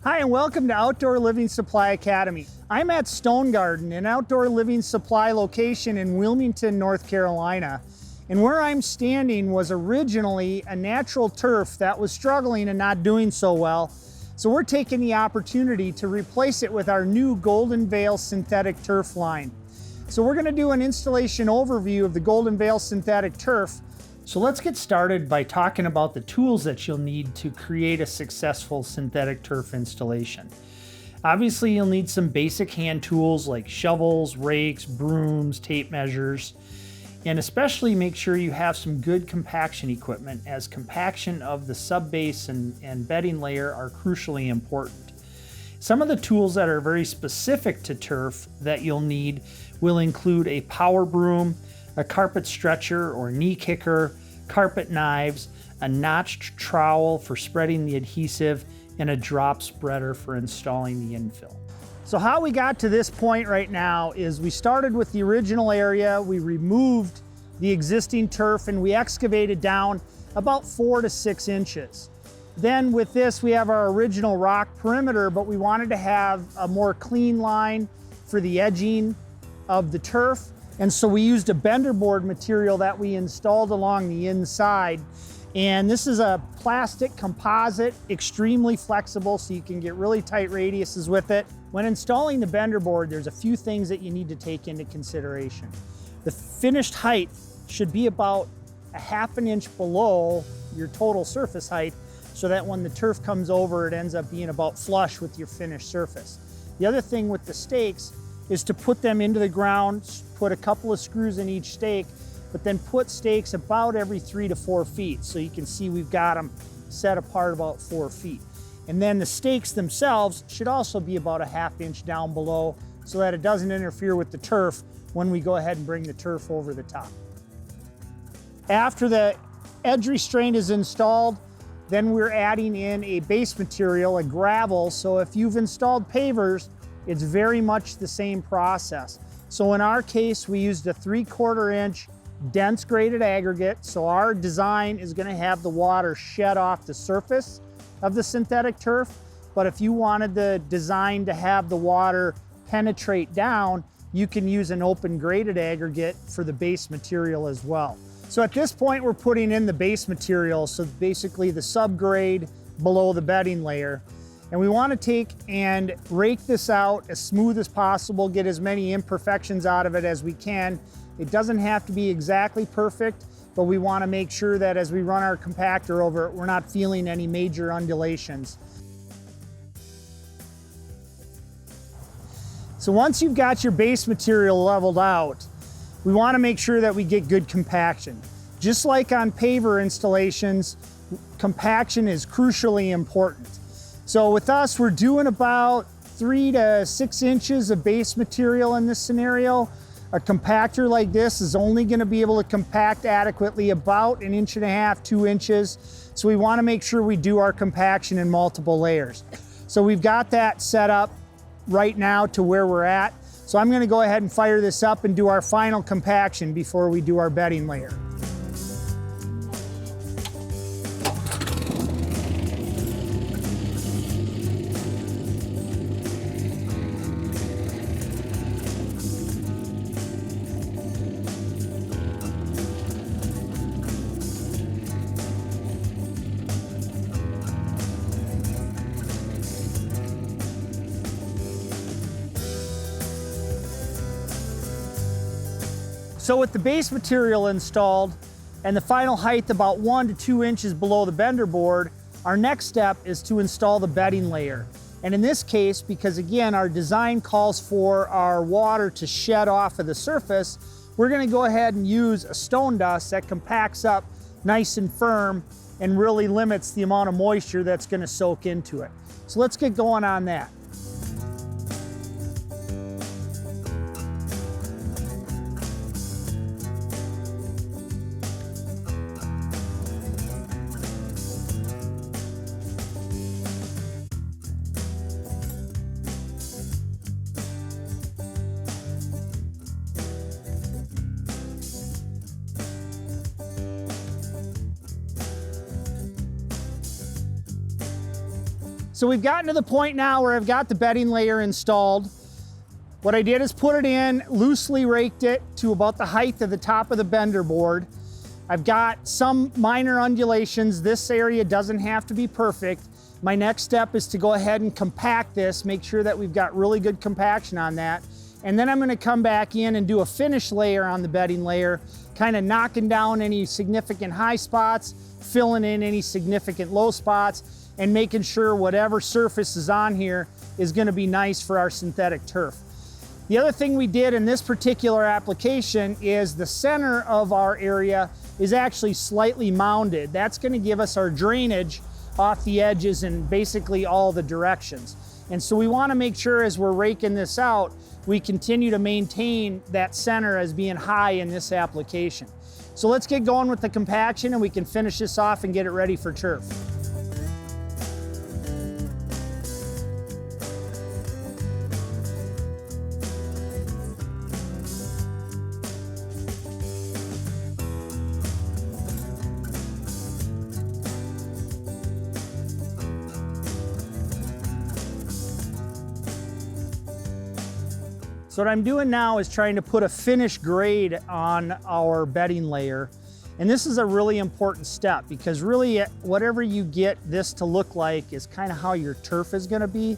Hi, and welcome to Outdoor Living Supply Academy. I'm at Stone Garden, an outdoor living supply location in Wilmington, North Carolina. And where I'm standing was originally a natural turf that was struggling and not doing so well. So we're taking the opportunity to replace it with our new Golden Vale synthetic turf line. So we're going to do an installation overview of the Golden Vale synthetic turf. So let's get started by talking about the tools that you'll need to create a successful synthetic turf installation. Obviously, you'll need some basic hand tools like shovels, rakes, brooms, tape measures, and especially make sure you have some good compaction equipment, as compaction of the subbase and bedding layer are crucially important. Some of the tools that are very specific to turf that you'll need will include a power broom, a carpet stretcher or knee kicker, carpet knives, a notched trowel for spreading the adhesive, and a drop spreader for installing the infill. So how we got to this point right now is we started with the original area, we removed the existing turf, and we excavated down about 4 to 6 inches. Then with this, we have our original rock perimeter, but we wanted to have a more clean line for the edging of the turf. And so we used a bender board material that we installed along the inside. And this is a plastic composite, extremely flexible, so you can get really tight radiuses with it. When installing the bender board, there's a few things that you need to take into consideration. The finished height should be about a ½ an inch below your total surface height, so that when the turf comes over, it ends up being about flush with your finished surface. The other thing with the stakes is to put them into the ground, put a couple of screws in each stake, but then put stakes about every 3 to 4 feet. So you can see we've got them set apart about 4 feet. And then the stakes themselves should also be about a ½ inch down below, so that it doesn't interfere with the turf when we go ahead and bring the turf over the top. After the edge restraint is installed, then we're adding in a base material, a gravel. So if you've installed pavers, it's very much the same process. So in our case, we used a 3/4 inch dense graded aggregate. So our design is going to have the water shed off the surface of the synthetic turf. But if you wanted the design to have the water penetrate down, you can use an open graded aggregate for the base material as well. So at this point, we're putting in the base material. So basically the subgrade below the bedding layer. And we want to take and rake this out as smooth as possible, get as many imperfections out of it as we can. It doesn't have to be exactly perfect, but we want to make sure that as we run our compactor over it, we're not feeling any major undulations. So once you've got your base material leveled out, we want to make sure that we get good compaction. Just like on paver installations, compaction is crucially important. So with us, we're doing about 3 to 6 inches of base material in this scenario. A compactor like this is only going to be able to compact adequately about 1.5 inches, 2 inches. So we want to make sure we do our compaction in multiple layers. So we've got that set up right now to where we're at. So I'm going to go ahead and fire this up and do our final compaction before we do our bedding layer. So with the base material installed and the final height about 1 to 2 inches below the bender board, our next step is to install the bedding layer. And in this case, because again, our design calls for our water to shed off of the surface, we're going to go ahead and use a stone dust that compacts up nice and firm and really limits the amount of moisture that's going to soak into it. So let's get going on that. So we've gotten to the point now where I've got the bedding layer installed. What I did is put it in, loosely raked it to about the height of the top of the bender board. I've got some minor undulations. This area doesn't have to be perfect. My next step is to go ahead and compact this, make sure that we've got really good compaction on that. And then I'm gonna come back in and do a finish layer on the bedding layer, kind of knocking down any significant high spots, filling in any significant low spots, and making sure whatever surface is on here is gonna be nice for our synthetic turf. The other thing we did in this particular application is the center of our area is actually slightly mounded. That's gonna give us our drainage off the edges in basically all the directions. And so we wanna make sure as we're raking this out, we continue to maintain that center as being high in this application. So let's get going with the compaction and we can finish this off and get it ready for turf. So what I'm doing now is trying to put a finish grade on our bedding layer. And this is a really important step because really whatever you get this to look like is kind of how your turf is gonna be.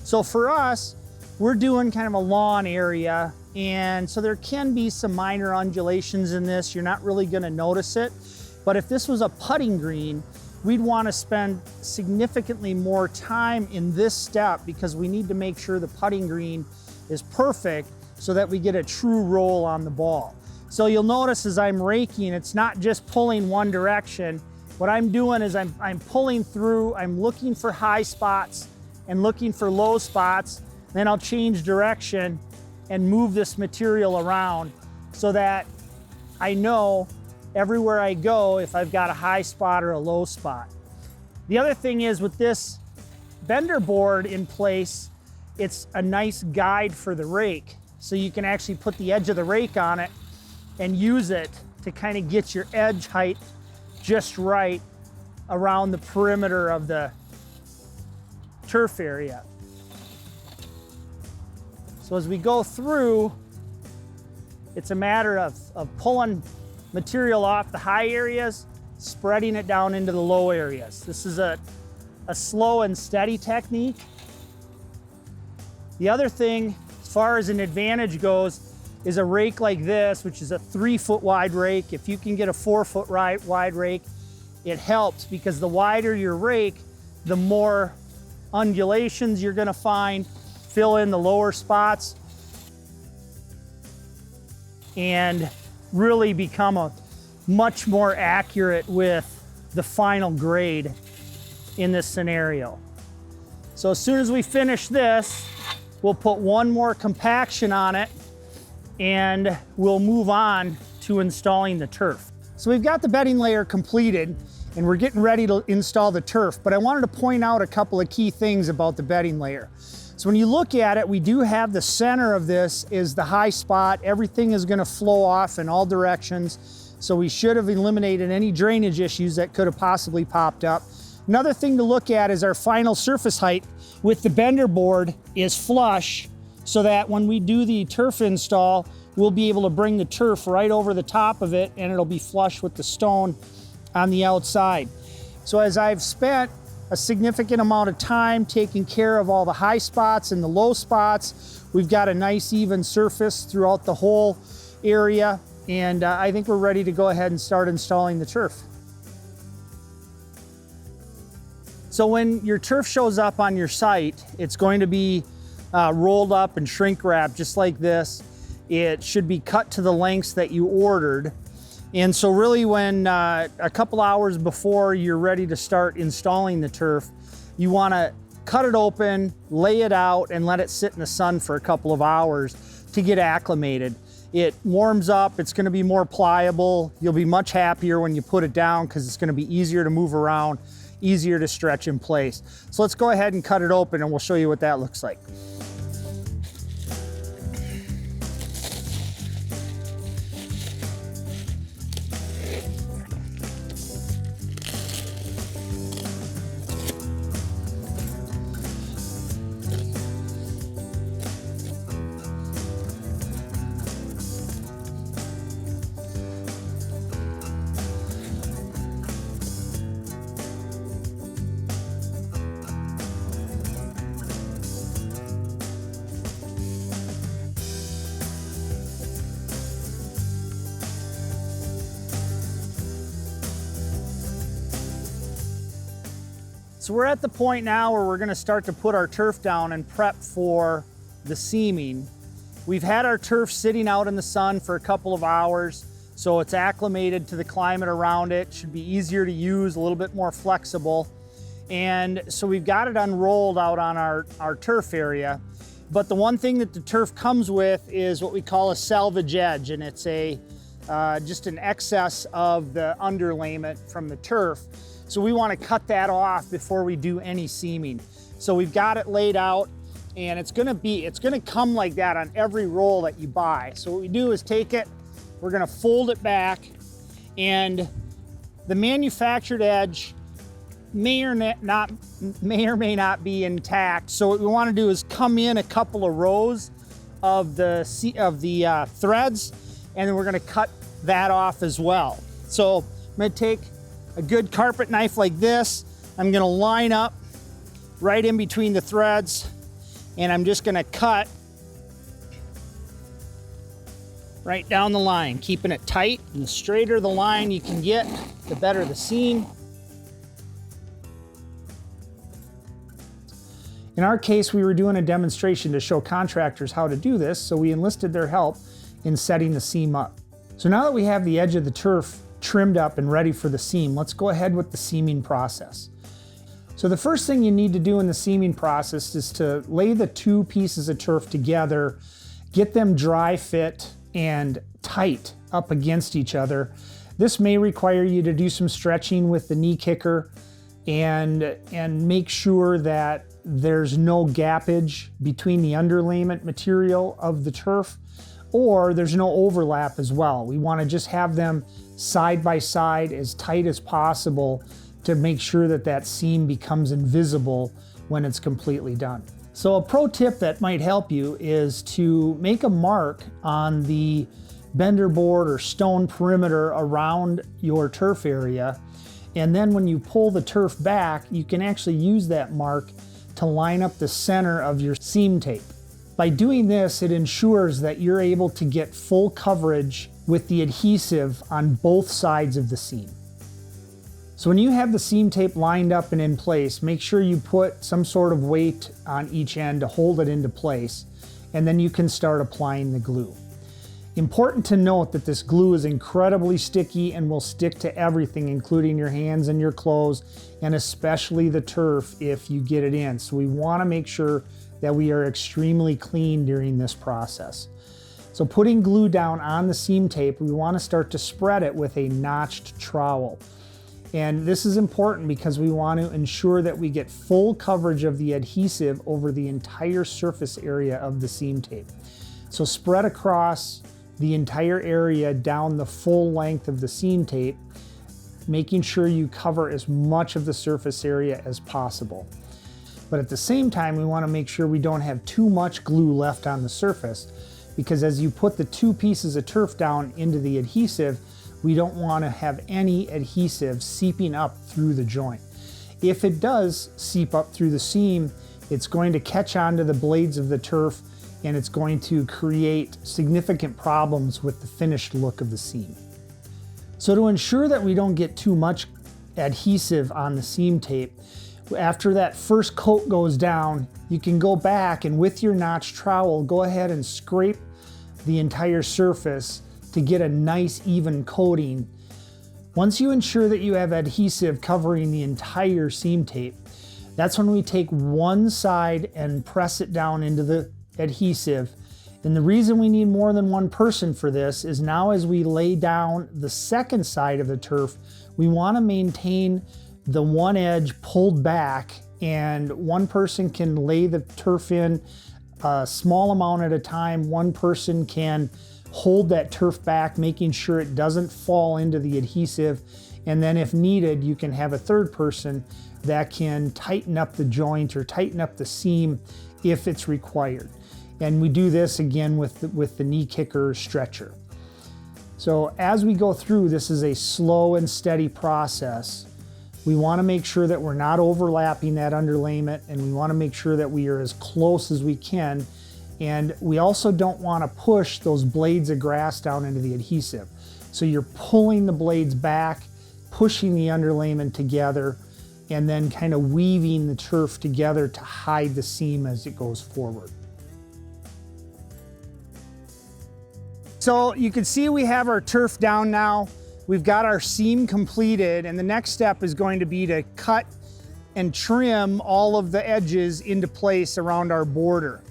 So for us, we're doing kind of a lawn area. And so there can be some minor undulations in this. You're not really gonna notice it. But if this was a putting green, we'd wanna spend significantly more time in this step because we need to make sure the putting green is perfect so that we get a true roll on the ball. So you'll notice as I'm raking, it's not just pulling one direction. What I'm doing is I'm pulling through, I'm looking for high spots and looking for low spots. Then I'll change direction and move this material around so that I know everywhere I go if I've got a high spot or a low spot. The other thing is with this bender board in place, it's a nice guide for the rake. So you can actually put the edge of the rake on it and use it to kind of get your edge height just right around the perimeter of the turf area. So as we go through, it's a matter of pulling material off the high areas, spreading it down into the low areas. This is a slow and steady technique. The other thing, as far as an advantage goes, is a rake like this, which is a 3-foot wide rake. If you can get a 4-foot wide rake, it helps because the wider your rake, the more undulations you're gonna find, fill in the lower spots, and really become a much more accurate with the final grade in this scenario. So as soon as we finish this, we'll put one more compaction on it and we'll move on to installing the turf. So we've got the bedding layer completed and we're getting ready to install the turf, but I wanted to point out a couple of key things about the bedding layer. So when you look at it, we do have the center of this is the high spot. Everything is gonna flow off in all directions. So we should have eliminated any drainage issues that could have possibly popped up. Another thing to look at is our final surface height with the bender board is flush so that when we do the turf install, we'll be able to bring the turf right over the top of it and it'll be flush with the stone on the outside. So as I've spent a significant amount of time taking care of all the high spots and the low spots, we've got a nice even surface throughout the whole area. And I think we're ready to go ahead and start installing the turf. So when your turf shows up on your site, it's going to be rolled up and shrink wrapped just like this. It should be cut to the lengths that you ordered. And so really when a couple hours before you're ready to start installing the turf, you wanna cut it open, lay it out, and let it sit in the sun for a couple of hours to get acclimated. It warms up, it's gonna be more pliable. You'll be much happier when you put it down because it's gonna be easier to move around, easier to stretch in place. So let's go ahead and cut it open and we'll show you what that looks like. So we're at the point now where we're gonna start to put our turf down and prep for the seaming. We've had our turf sitting out in the sun for a couple of hours, so it's acclimated to the climate around it. Should be easier to use, a little bit more flexible. And so we've got it unrolled out on our turf area. But the one thing that the turf comes with is what we call a salvage edge, and it's just an excess of the underlayment from the turf. So we want to cut that off before we do any seaming. So we've got it laid out, and it's gonna come like that on every roll that you buy. So what we do is take it, we're gonna fold it back, and the manufactured edge may or may not be intact. So what we want to do is come in a couple of rows of the threads, and then we're going to cut that off as well. So I'm going to take a good carpet knife like this. I'm going to line up right in between the threads, and I'm just going to cut right down the line, keeping it tight. And the straighter the line you can get, the better the seam. In our case, we were doing a demonstration to show contractors how to do this, so we enlisted their help in setting the seam up. So now that we have the edge of the turf trimmed up and ready for the seam, let's go ahead with the seaming process. So the first thing you need to do in the seaming process is to lay the two pieces of turf together, get them dry fit and tight up against each other. This may require you to do some stretching with the knee kicker and make sure that there's no gappage between the underlayment material of the turf, or there's no overlap as well. We want to just have them side by side as tight as possible to make sure that that seam becomes invisible when it's completely done. So a pro tip that might help you is to make a mark on the bender board or stone perimeter around your turf area, and then when you pull the turf back, you can actually use that mark to line up the center of your seam tape. By doing this, it ensures that you're able to get full coverage with the adhesive on both sides of the seam. So when you have the seam tape lined up and in place, make sure you put some sort of weight on each end to hold it into place, and then you can start applying the glue. Important to note that this glue is incredibly sticky and will stick to everything, including your hands and your clothes, and especially the turf if you get it in. So we want to make sure that we are extremely clean during this process. So putting glue down on the seam tape, we want to start to spread it with a notched trowel. And this is important because we want to ensure that we get full coverage of the adhesive over the entire surface area of the seam tape. So spread across the entire area down the full length of the seam tape, making sure you cover as much of the surface area as possible. But at the same time, we want to make sure we don't have too much glue left on the surface, because as you put the two pieces of turf down into the adhesive, we don't want to have any adhesive seeping up through the joint. If it does seep up through the seam, it's going to catch onto the blades of the turf, and it's going to create significant problems with the finished look of the seam. So to ensure that we don't get too much adhesive on the seam tape, after that first coat goes down, you can go back and with your notch trowel, go ahead and scrape the entire surface to get a nice even coating. Once you ensure that you have adhesive covering the entire seam tape, that's when we take one side and press it down into the adhesive. And the reason we need more than one person for this is now as we lay down the second side of the turf, we want to maintain the one edge pulled back, and one person can lay the turf in a small amount at a time. One person can hold that turf back, making sure it doesn't fall into the adhesive. And then if needed, you can have a third person that can tighten up the joint or tighten up the seam if it's required. And we do this again with the knee kicker stretcher. So as we go through, this is a slow and steady process. We want to make sure that we're not overlapping that underlayment, and we want to make sure that we are as close as we can. And we also don't want to push those blades of grass down into the adhesive. So you're pulling the blades back, pushing the underlayment together, and then kind of weaving the turf together to hide the seam as it goes forward. So you can see we have our turf down now. We've got our seam completed, and the next step is going to be to cut and trim all of the edges into place around our border.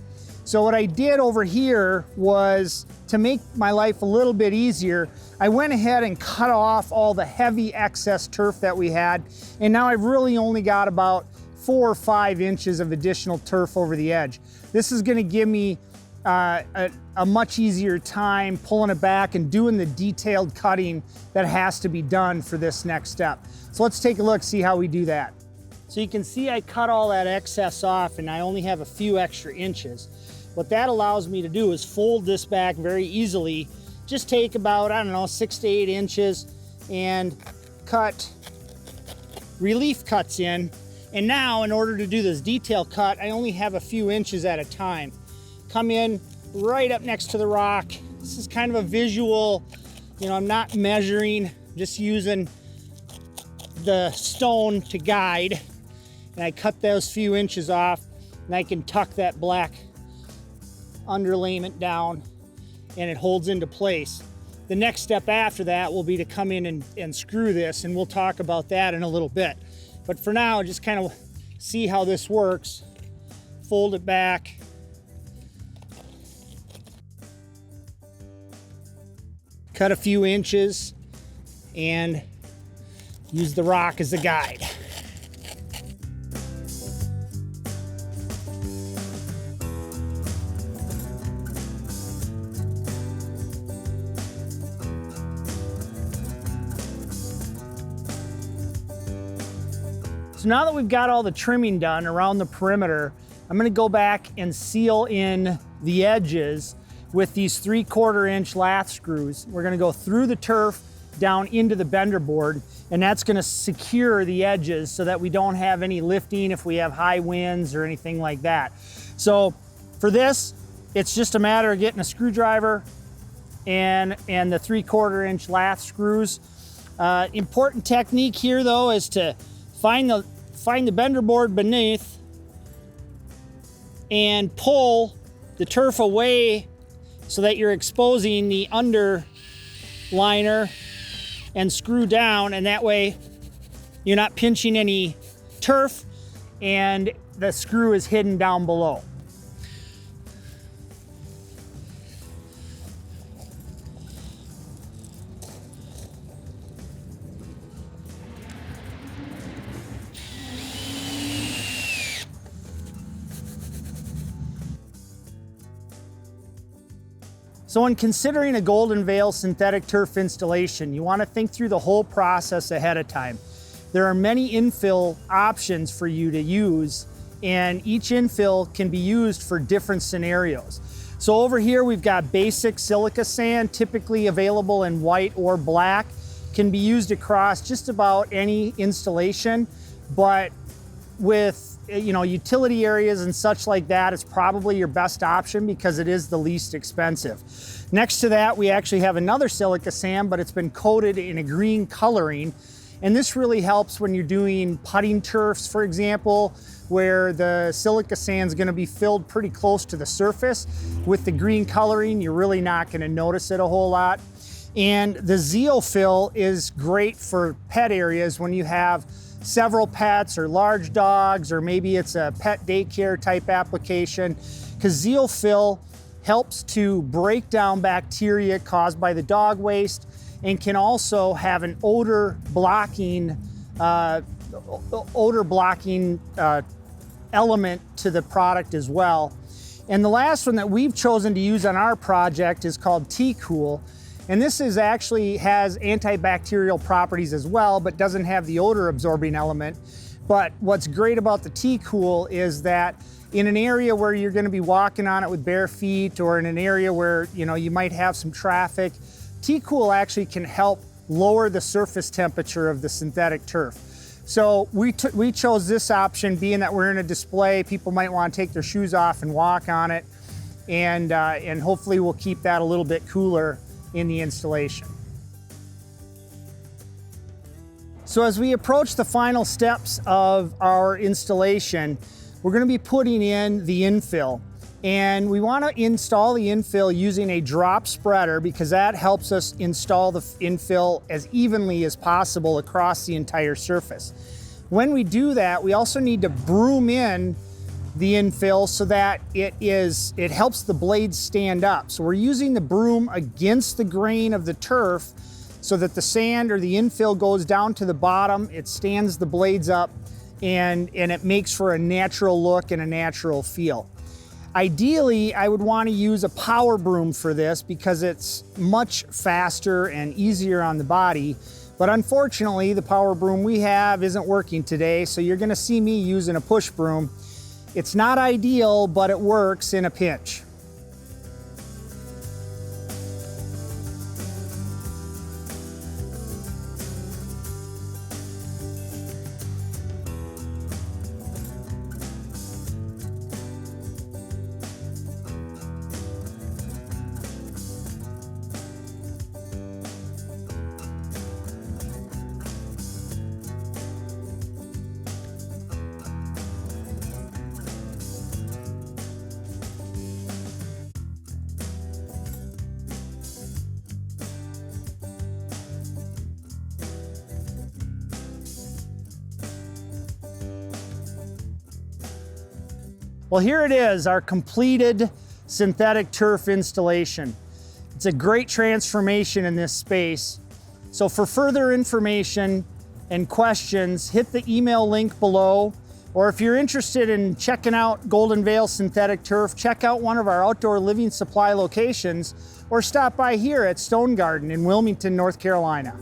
So what I did over here was, to make my life a little bit easier, I went ahead and cut off all the heavy excess turf that we had, and now I've really only got about 4 or 5 inches of additional turf over the edge. This is going to give me a much easier time pulling it back and doing the detailed cutting that has to be done for this next step. So let's take a look, see how we do that. So you can see I cut all that excess off and I only have a few extra inches. What that allows me to do is fold this back very easily. Just take about, I don't know, 6 to 8 inches and cut relief cuts in. And now, in order to do this detail cut, I only have a few inches at a time. Come in right up next to the rock. This is kind of a visual, you know, I'm not measuring, just using the stone to guide. And I cut those few inches off, and I can tuck that black underlayment down, and it holds into place. The next step after that will be to come in and screw this, and we'll talk about that in a little bit. But for now, just kind of see how this works. Fold it back. Cut a few inches and use the rock as a guide. So now that we've got all the trimming done around the perimeter, I'm going to go back and seal in the edges with these 3/4 inch lath screws. We're going to go through the turf down into the bender board, and that's going to secure the edges so that we don't have any lifting if we have high winds or anything like that. So for this, it's just a matter of getting a screwdriver and the 3/4 inch lath screws. Important technique here though is to find the bender board beneath and pull the turf away so that you're exposing the under liner, and screw down, and that way you're not pinching any turf and the screw is hidden down below. So when considering a Golden Vale synthetic turf installation, you want to think through the whole process ahead of time. There are many infill options for you to use, and each infill can be used for different scenarios. So over here we've got basic silica sand, typically available in white or black, can be used across just about any installation, but with utility areas and such like that, it's probably your best option because it is the least expensive. Next to that, we actually have another silica sand, but it's been coated in a green coloring. And this really helps when you're doing putting turfs, for example, where the silica sand is going to be filled pretty close to the surface. With the green coloring, you're really not going to notice it a whole lot. And the Zeofill is great for pet areas when you have several pets or large dogs, or maybe it's a pet daycare type application, because Zeofill helps to break down bacteria caused by the dog waste and can also have an odor blocking element to the product as well. And the last one that we've chosen to use on our project is called T-Cool. And this has antibacterial properties as well, but doesn't have the odor absorbing element. But what's great about the T-Cool is that in an area where you're going to be walking on it with bare feet, or in an area where you might have some traffic, T-Cool actually can help lower the surface temperature of the synthetic turf. So we chose this option, being that we're in a display. People might want to take their shoes off and walk on it, and hopefully we'll keep that a little bit cooler in the installation. So as we approach the final steps of our installation, we're going to be putting in the infill. And we want to install the infill using a drop spreader because that helps us install the infill as evenly as possible across the entire surface. When we do that, we also need to broom in the infill so that it helps the blades stand up. So we're using the broom against the grain of the turf so that the sand or the infill goes down to the bottom, it stands the blades up, and it makes for a natural look and a natural feel. Ideally, I would want to use a power broom for this because it's much faster and easier on the body. But unfortunately, the power broom we have isn't working today, so you're going to see me using a push broom. It's not ideal, but it works in a pinch. Well, here it is, our completed synthetic turf installation. It's a great transformation in this space. So for further information and questions, hit the email link below, or if you're interested in checking out Golden Vale Synthetic Turf, check out one of our outdoor living supply locations, or stop by here at Stone Garden in Wilmington, North Carolina.